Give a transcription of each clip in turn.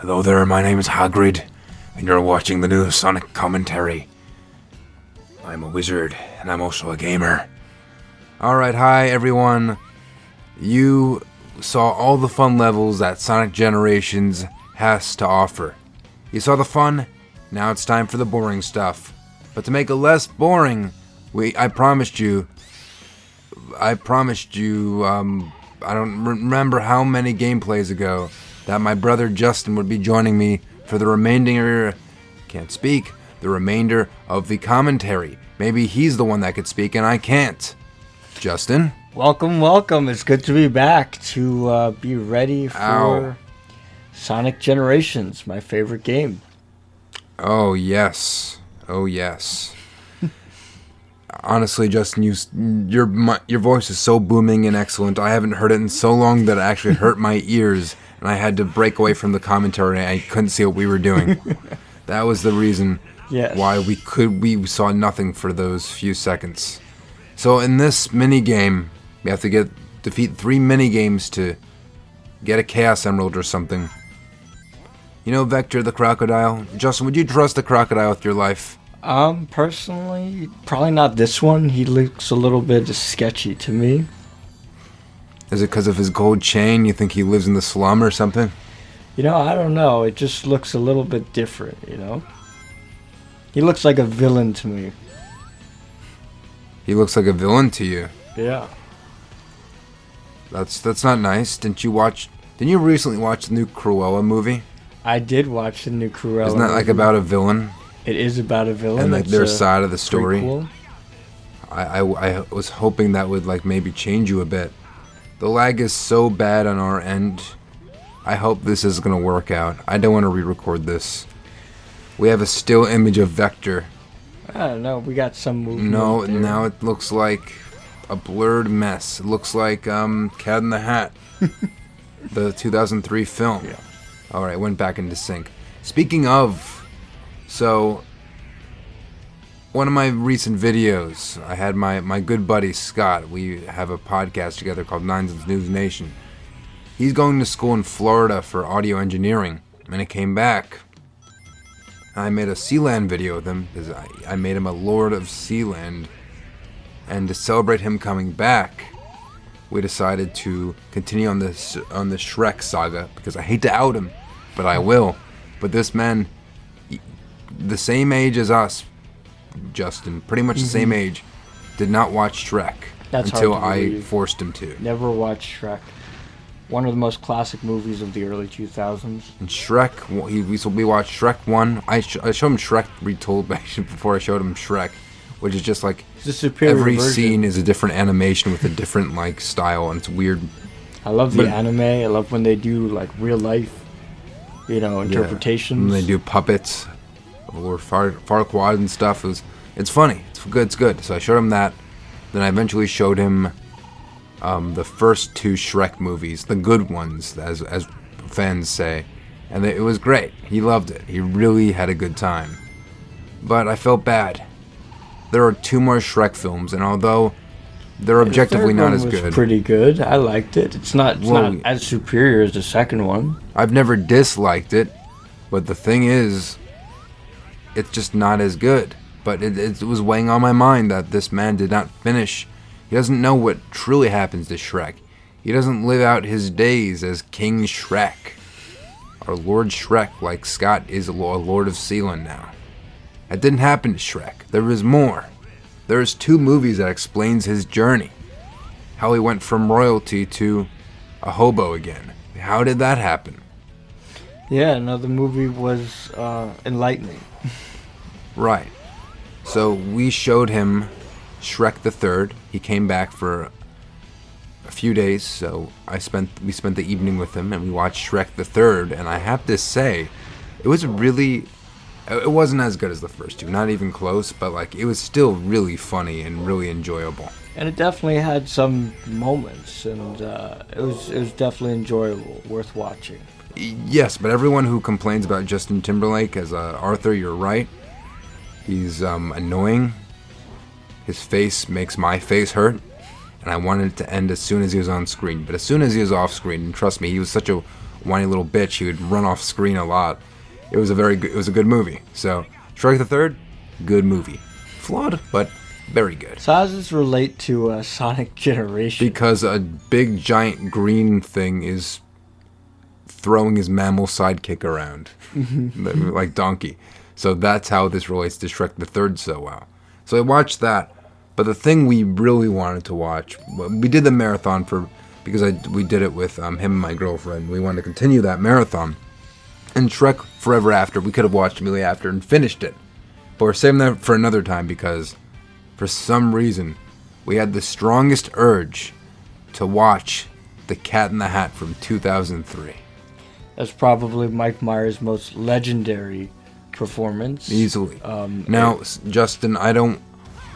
Hello there, my name is Hagrid, and you're watching the new Sonic commentary. I'm a wizard, and I'm also a gamer. Alright, hi everyone. You saw all the fun levels that Sonic Generations has to offer. You saw the fun, now it's time for the boring stuff. But to make it less boring, I promised you, I don't remember how many gameplays ago, that my brother Justin would be joining me for the remainder of the commentary. Maybe he's the one that could speak and I can't. Justin? Welcome. It's good to be back to be ready for Sonic Generations, my favorite game. Oh, yes. Honestly, Justin, your voice is so booming and excellent. I haven't heard it in so long that it actually hurt my ears, and I had to break away from the commentary. I couldn't see what we were doing. That was the reason why we saw nothing for those few seconds. So in this mini game, we have to defeat 3 mini games to get a Chaos Emerald or something. You know Vector the Crocodile? Justin, would you trust the crocodile with your life? Personally, probably not this one. He looks a little bit sketchy to me. Is it because of his gold chain? You think he lives in the slum or something? I don't know. It just looks a little bit different, He looks like a villain to me. He looks like a villain to you? Yeah. That's not nice. Didn't you recently watch the new Cruella movie? I did watch the new Cruella Isn't that like about a villain? It is about a villain. And like their side of the story. Cool. I was hoping that would like maybe change you a bit. The lag is so bad on our end. I hope this is gonna work out. I don't want to re-record this. We have a still image of Vector. I don't know. We got some movement. No, there. now it looks like a blurred mess. It looks like Cat in the Hat, the 2003 film. Yeah. All right, went back into sync. Speaking of. So, one of my recent videos, I had my good buddy Scott. We have a podcast together called Nines News Nation. He's going to school in Florida for audio engineering, and he came back. I made a Sealand video with him, because I made him a Lord of Sealand. And to celebrate him coming back, we decided to continue on the Shrek saga, because I hate to out him, but I will. But this man, the same age as us, Justin, pretty much the same age, did not watch Shrek until I forced him to. Never watched Shrek. One of the most classic movies of the early 2000s. And Shrek, we watched Shrek 1. I showed him Shrek retold before I showed him Shrek, which is just like every scene is a different animation with a different like style, and it's weird. I love the anime. I love when they do like real life, interpretations. When they do puppets or Farquaad and stuff. It's funny. It's good. So I showed him that. Then I eventually showed him the first 2 Shrek movies, the good ones, as fans say, and it was great. He loved it. He really had a good time. But I felt bad. There are 2 more Shrek films, and although they're objectively not as good, pretty good. I liked it. It's not as superior as the second one. I've never disliked it, but the thing is, it's just not as good. But it was weighing on my mind that this man did not finish. He doesn't know what truly happens to Shrek. He doesn't live out his days as King Shrek, or Lord Shrek, like Scott is a Lord of Sealand now. That didn't happen to Shrek. There is more. There's 2 movies that explains his journey. How he went from royalty to a hobo again. How did that happen? Yeah, the movie was enlightening. Right. So we showed him Shrek the Third. He came back for a few days, so we spent the evening with him, and we watched Shrek the Third. And I have to say, it wasn't as good as the first 2, not even close, but like it was still really funny and really enjoyable. And it definitely had some moments, and it was definitely enjoyable, worth watching. Yes, but everyone who complains about Justin Timberlake as Arthur, you're right. He's annoying. His face makes my face hurt, and I wanted it to end as soon as he was on screen. But as soon as he was off screen, and trust me, he was such a whiny little bitch. He would run off screen a lot. It was a good movie. So, Shrek the Third, good movie. Flawed, but very good. So how does this relate to Sonic Generation? Because a big giant green thing is throwing his mammal sidekick around like Donkey. So that's how this relates to Shrek the Third so well. So I watched that, but the thing we really wanted to watch, we did the marathon because we did it with him and my girlfriend. We wanted to continue that marathon. And Shrek Forever After, we could have watched immediately after and finished it. But we're saving that for another time because for some reason we had the strongest urge to watch The Cat in the Hat from 2003. That's probably Mike Myers' most legendary performance. Easily. Now, Justin, I don't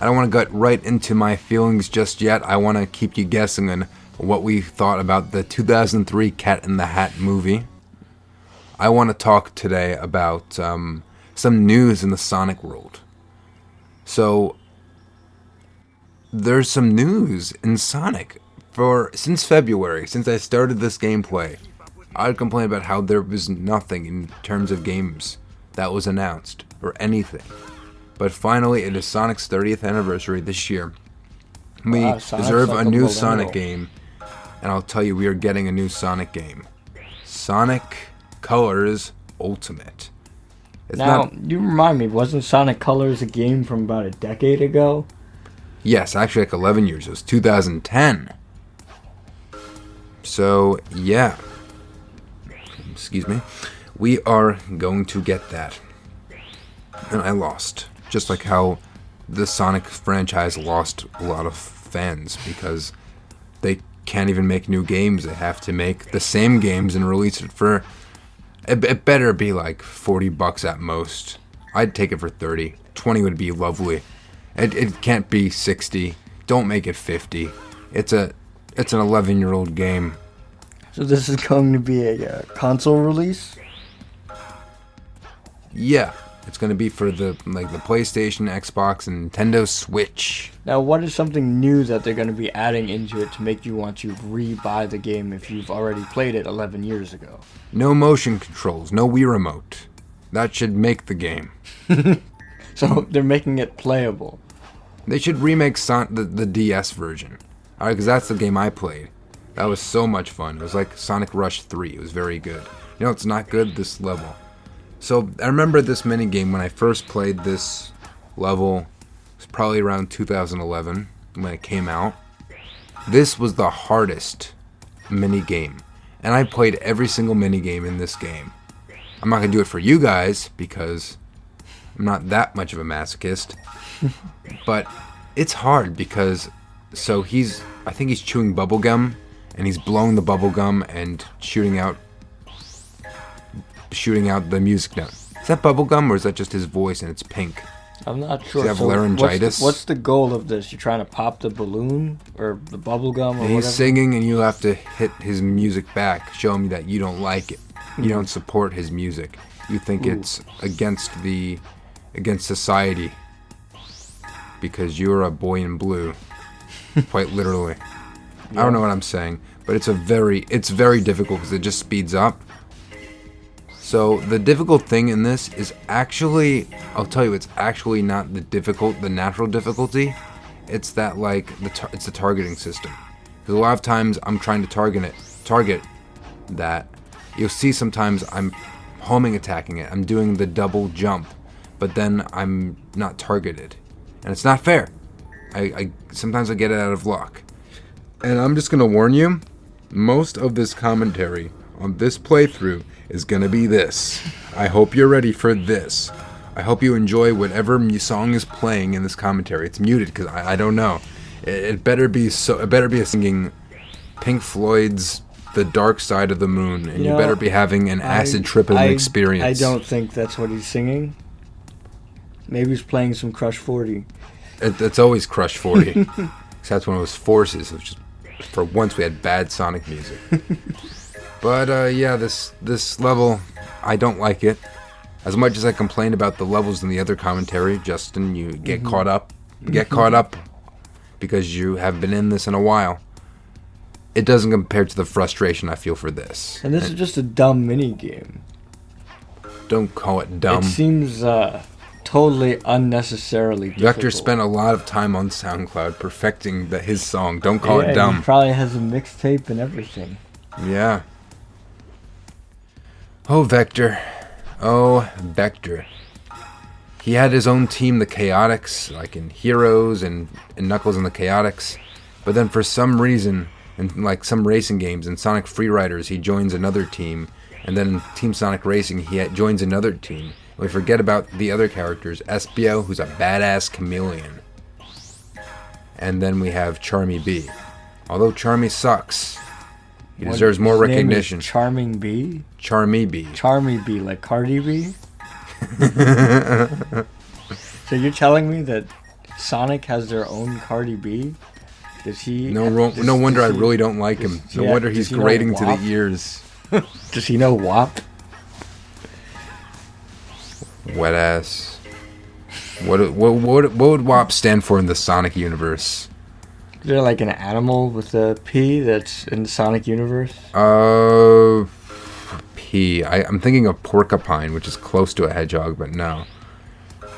want to get right into my feelings just yet. I want to keep you guessing on what we thought about the 2003 Cat in the Hat movie. I want to talk today about some news in the Sonic world. So, there's some news in Sonic. Since February, since I started this gameplay, I would complain about how there was nothing in terms of games that was announced, or anything. But finally, it is Sonic's 30th anniversary this year. We deserve a new Sonic game, and I'll tell you, we are getting a new Sonic game. Sonic Colors Ultimate. You remind me, wasn't Sonic Colors a game from about a decade ago? Yes, actually like 11 years. It was 2010. So, yeah. Excuse me. We are going to get that. And I lost. Just like how the Sonic franchise lost a lot of fans because they can't even make new games. They have to make the same games and release it for... It better be like $40 at most. I'd take it for 30. 20 would be lovely. It can't be 60. Don't make it 50. It's an 11-year-old game. So this is going to be a console release? Yeah, it's going to be for the PlayStation, Xbox, and Nintendo Switch. Now, what is something new that they're going to be adding into it to make you want to re-buy the game if you've already played it 11 years ago? No motion controls, no Wii Remote. That should make the game. So they're making it playable. They should remake the DS version. Alright, because that's the game I played. That was so much fun. It was like Sonic Rush 3. It was very good. You know, it's not good, this level. So, I remember this minigame when I first played this level. It was probably around 2011 when it came out. This was the hardest minigame. And I played every single minigame in this game. I'm not going to do it for you guys because I'm not that much of a masochist. But it's hard because... So I think he's chewing bubblegum, and he's blowing the bubblegum and shooting out the music note. Is that bubblegum or is that just his voice and it's pink? I'm not sure. Does he have laryngitis? What's the goal of this? You're trying to pop the balloon or the bubblegum or whatever? He's singing and you have to hit his music back, show him that you don't like it. You don't support his music. You think it's against society because you're a boy in blue. Quite literally. Yeah. I don't know what I'm saying, but it's very difficult because it just speeds up. So the difficult thing in this is actually, I'll tell you, it's actually not the natural difficulty. It's that it's the targeting system. Because a lot of times I'm trying to target that. You'll see sometimes I'm homing attacking it. I'm doing the double jump, but then I'm not targeted, and it's not fair. I sometimes I get it out of luck. And I'm just going to warn you, most of this commentary on this playthrough is going to be this. I hope you're ready for this. I hope you enjoy whatever song is playing in this commentary. It's muted because I don't know. It better be a singing Pink Floyd's The Dark Side of the Moon, and you better be having an acid trip of an experience. I don't think that's what he's singing. Maybe he's playing some Crush 40. It's always Crush 40. That's one of those forces. Which for once we had bad Sonic music. But yeah, this level, I don't like it. As much as I complain about the levels in the other commentary, Justin, you get caught up. Get caught up because you have been in this in a while. it doesn't compare to the frustration I feel for this. And this is just a dumb mini game. Don't call it dumb. It seems totally unnecessarily difficult. Vector spent a lot of time on SoundCloud perfecting his song. Don't call it He dumb. probably has a mixtape and everything. Yeah. Oh, Vector. Oh, Vector. He had his own team, the Chaotix, like in Heroes and in Knuckles and the Chaotix. But then for some reason, in like some racing games, in Sonic Freeriders, he joins another team. And then in Team Sonic Racing, he joins another team. And we forget about the other characters. Espio, who's a badass chameleon. And then we have Charmy Bee. Although Charmy sucks, he deserves more recognition. Charming Bee? Charmy Bee. Charmy Bee, like Cardi B? So you're telling me that Sonic has their own Cardi B? Does he? No wonder I really don't like him. No wonder he's grating to the ears. Does he know WAP? Wet ass. What would WAP stand for in the Sonic universe? Is there like an animal with a P that's in the Sonic universe? P. I'm thinking of porcupine, which is close to a hedgehog, but no.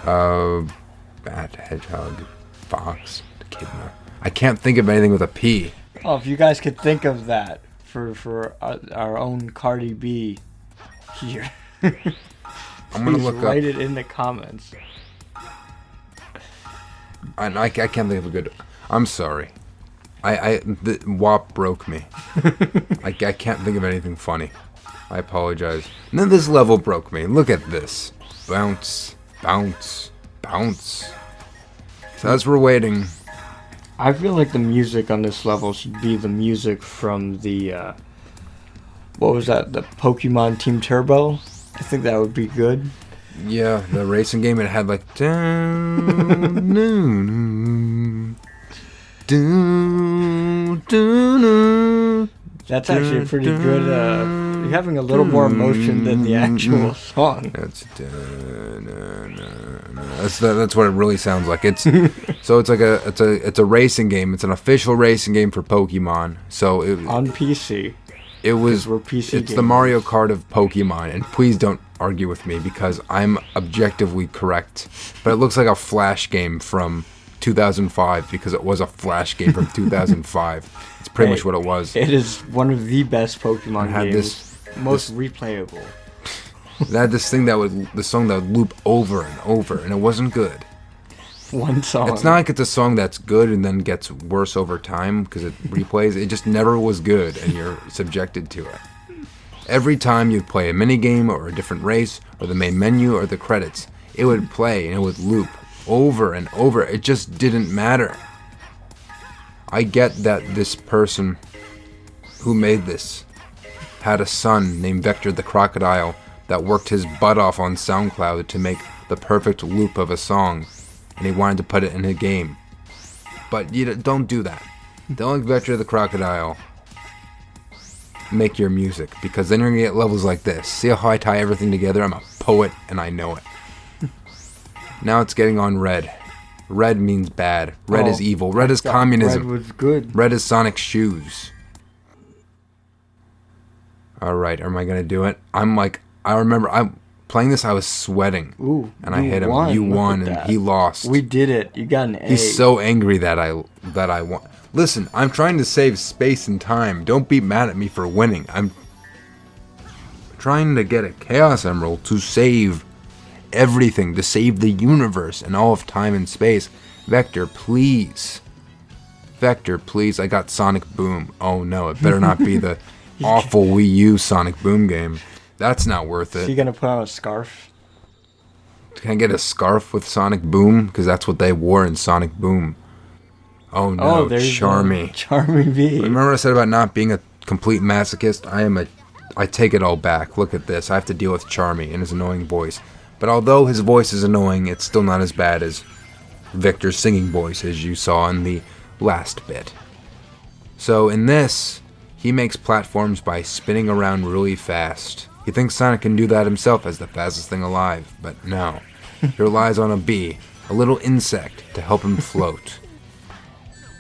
Bat, hedgehog, fox, echidna. I can't think of anything with a P. Oh, if you guys could think of that for our own Cardi B here. I'm gonna look write up. it in the comments. I can't think of a good. I'm sorry. The WAP broke me. I can't think of anything funny. I apologize. And then this level broke me. Look at this. Bounce, bounce, bounce. So as we're waiting. I feel like the music on this level should be the music from the, what was that, the Pokemon Team Turbo? I think that would be good. Yeah, the racing game, it had like... That's actually pretty good. You're having a little more emotion than the actual song. That's what it really sounds like. It's so it's like it's a racing game. It's an official racing game for Pokemon. So on PC. It was. We're PC it's the Mario Kart of Pokemon, and please don't argue with me because I'm objectively correct. But it looks like a Flash game from 2005 because it was a Flash game from 2005. It's pretty much what it was. It is one of the best Pokemon games. Most replayable. It had this thing the song that would loop over and over, and it wasn't good. One song. It's not like it's a song that's good and then gets worse over time because it replays. It just never was good, and you're subjected to it. Every time you play a mini game or a different race or the main menu or the credits, it would play and it would loop over and over. It just didn't matter. I get that this person who made this had a son named Vector the Crocodile that worked his butt off on SoundCloud to make the perfect loop of a song, and he wanted to put it in a game. But you don't do that. Don't let Vector the Crocodile make your music, because then you're going to get levels like this. See how I tie everything together? I'm a poet, and I know it. Now it's getting on red. Red means bad. Red is evil. Red is communism. Red was good. Red is Sonic's shoes. Alright, am I going to do it? I remember I'm playing this, I was sweating. Ooh, and I hit him. You won, and he lost. We did it. You got an A. He's so angry that I won. Listen, I'm trying to save space and time. Don't be mad at me for winning. I'm trying to get a Chaos Emerald to save everything, to save the universe and all of time and space. Vector, please. Vector, please. I got Sonic Boom. Oh no, it better not be the awful Wii U Sonic Boom game. That's not worth it. Is he gonna put on a scarf? Can I get a scarf with Sonic Boom? Because that's what they wore in Sonic Boom. Oh no, Charmy. Charmy Bee. Remember I said about not being a complete masochist? I take it all back. Look at this. I have to deal with Charmy and his annoying voice. But although his voice is annoying, it's still not as bad as Victor's singing voice, as you saw in the last bit. So in this, he makes platforms by spinning around really fast. He thinks Sonic can do that himself as the fastest thing alive, but no. He relies on a bee, a little insect, to help him float.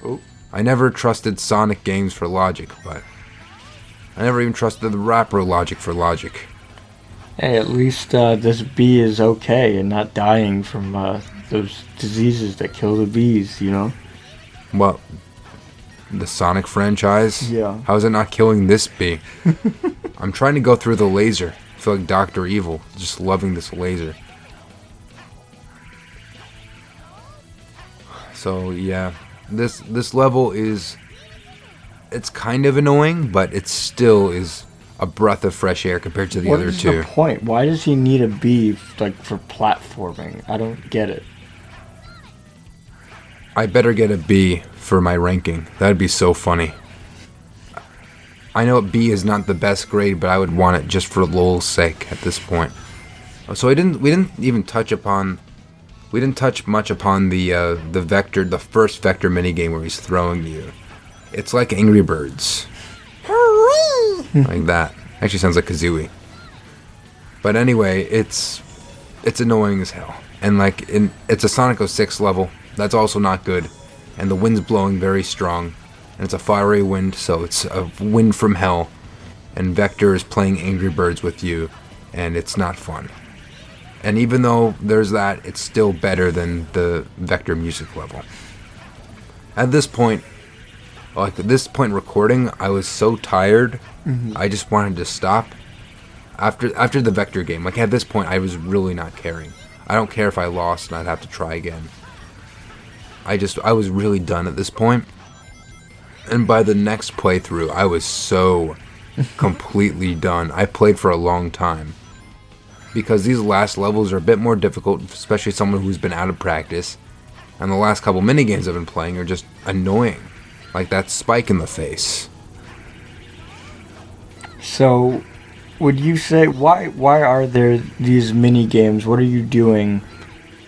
Oh, I never trusted Sonic games for logic, but I never even trusted the rapper Logic for logic. Hey, at least this bee is okay and not dying from those diseases that kill the bees, you know? Well, the Sonic franchise? Yeah. How is it not killing this bee? I'm trying to go through the laser. I feel like Dr. Evil, just loving this laser. So yeah, this level is, it's kind of annoying, but it still is a breath of fresh air compared to the other two. What is the point? Why does he need a bee like for platforming? I don't get it. I better get a B for my ranking. That'd be so funny. I know B is not the best grade, but I would want it just for lol's sake at this point. So we didn't even touch much upon the Vector, the first Vector minigame where he's throwing you. It's like Angry Birds. Like that. Actually sounds like Kazooie. But anyway, it's annoying as hell. And like it's a Sonic 06 level. That's also not good. And the wind's blowing very strong. And it's a fiery wind, so it's a wind from hell. And Vector is playing Angry Birds with you, and it's not fun. And even though there's that, it's still better than the Vector music level. At this point, recording, I was so tired, I just wanted to stop. After the Vector game, like at this point, I was really not caring. I don't care if I lost and I'd have to try again. I was really done at this point. And by the next playthrough, I was so completely done. I played for a long time. Because these last levels are a bit more difficult, especially someone who's been out of practice. And the last couple minigames I've been playing are just annoying. Like that spike in the face. So, would you say, why are there these minigames? What are you doing?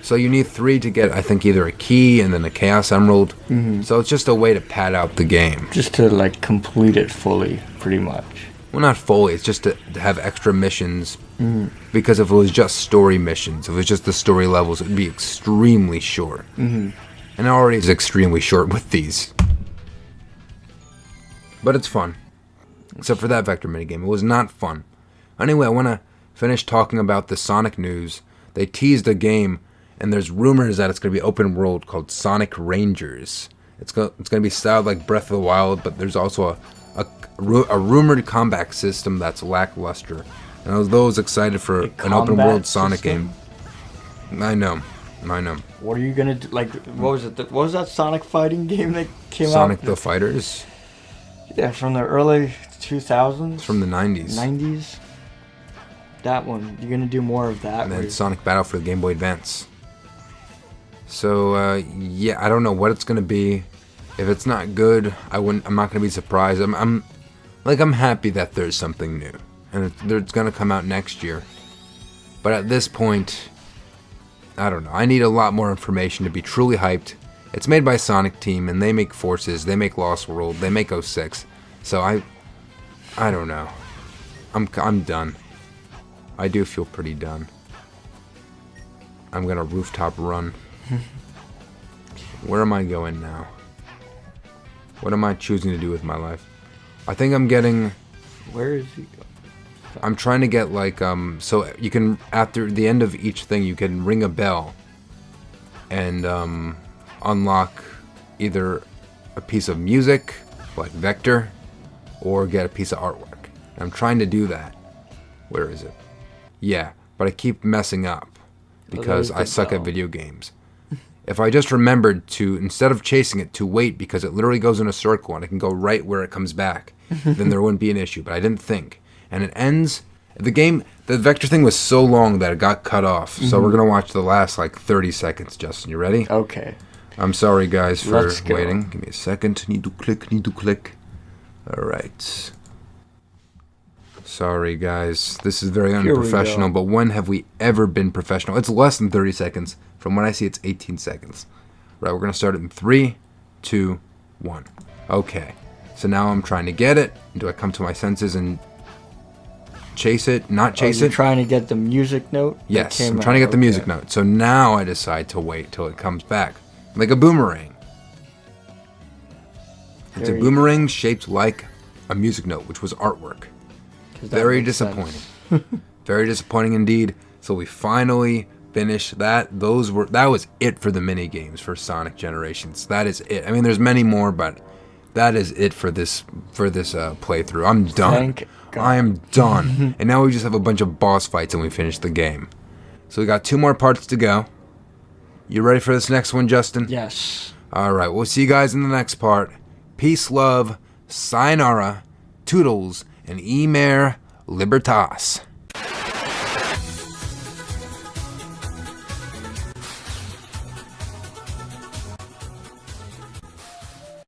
So you need 3 to get, I think, either a key and then a Chaos Emerald. So it's just a way to pad out the game. Just to, like, complete it fully, pretty much. Well, not fully. It's just to have extra missions. Because if it was just story missions, if it was just the story levels, it would be extremely short. And it already is extremely short with these. But it's fun. Except for that Vector minigame. It was not fun. Anyway, I want to finish talking about the Sonic news. They teased a game, and there's rumors that it's going to be open world called Sonic Rangers. It's going to be styled like Breath of the Wild, but there's also a rumored combat system that's lackluster. And I was those excited for an open world Sonic game. I know. What are you gonna do? Like, what was it? What was that Sonic fighting game that came out? Sonic the Fighters? Yeah, from the early 2000s. From the 90s. 90s. That one. You're gonna do more of that. And then Sonic Battle for the Game Boy Advance. So yeah, I don't know what it's gonna be. If it's not good, I'm not gonna be surprised. I'm happy that there's something new, and it's gonna come out next year. But at this point, I don't know. I need a lot more information to be truly hyped. It's made by Sonic Team, and they make Forces, they make Lost World, they make 06. So I don't know. I'm done. I do feel pretty done. I'm gonna rooftop run. Where am I going now? What am I choosing to do with my life? I think I'm getting... Where is he going? I'm trying to get like, so you can, after the end of each thing, you can ring a bell and unlock either a piece of music, like Vector, or get a piece of artwork. And I'm trying to do that. Where is it? Yeah, but I keep messing up because I suck at video games. If I just remembered to, instead of chasing it, to wait because it literally goes in a circle and I can go right where it comes back, then there wouldn't be an issue. But I didn't think. And it ends, the Vector thing was so long that it got cut off. So we're going to watch the last like 30 seconds, Justin. You ready? Okay. I'm sorry, guys, for Let's go. waiting. Give me a second. Need to click. All right. Sorry, guys. This is very unprofessional, but when have we ever been professional? It's less than 30 seconds. From what I see, it's 18 seconds. Right, we're going to start it in 3, 2, 1. Okay. So now I'm trying to get it. Do I come to my senses and chase it? Not chase You're it? trying to get the music note? Yes, I'm trying to get the music note. So now I decide to wait till it comes back. Like a boomerang. It's a boomerang shaped like a music note, which was artwork. Very disappointing. Very disappointing indeed. So we finally finished that. That was it for the mini games for Sonic Generations. That is it. I mean, there's many more, but that is it for this playthrough. I'm done. Thank God. I am done. And now we just have a bunch of boss fights and we finish the game. So we got 2 more parts to go. You ready for this next one, Justin? Yes. All right. We'll see you guys in the next part. Peace, love, sayonara, toodles, and emer libertas.